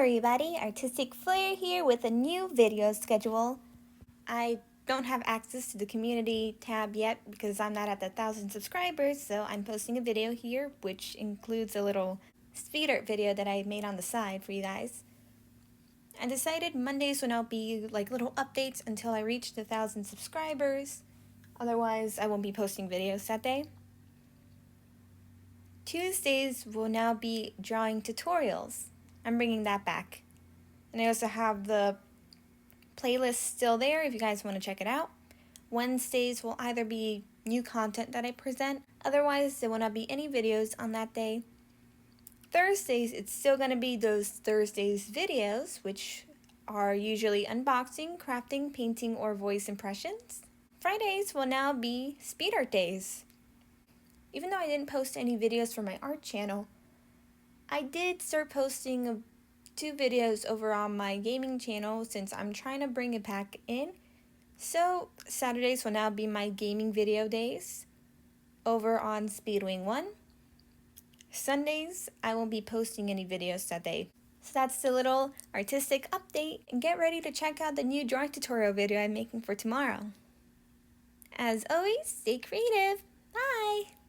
everybody, Artistic Flair here with a new video schedule. I don't have access to the community tab yet because I'm not at the 1,000 subscribers, so I'm posting a video here which includes a little speed art video that I made on the side for you guys. I decided Mondays will now be like little updates until I reach the 1,000 subscribers, otherwise I won't be posting videos that day. Tuesdays will now be drawing tutorials. I'm bringing that back. And I also have the playlist still there if you guys want to check it out. Wednesdays will either be new content that I present, otherwise there will not be any videos on that day. Thursdays, it's still going to be those Thursdays videos, which are usually unboxing, crafting, painting, or voice impressions. Fridays will now be speed art days. Even though I didn't post any videos for my art channel, I did start posting 2 videos over on my gaming channel since I'm trying to bring it back in. So Saturdays will now be my gaming video days over on Speedwing 1. Sundays, I won't be posting any videos that day. So that's the little artistic update, and get ready to check out the new drawing tutorial video I'm making for tomorrow. As always, stay creative. Bye!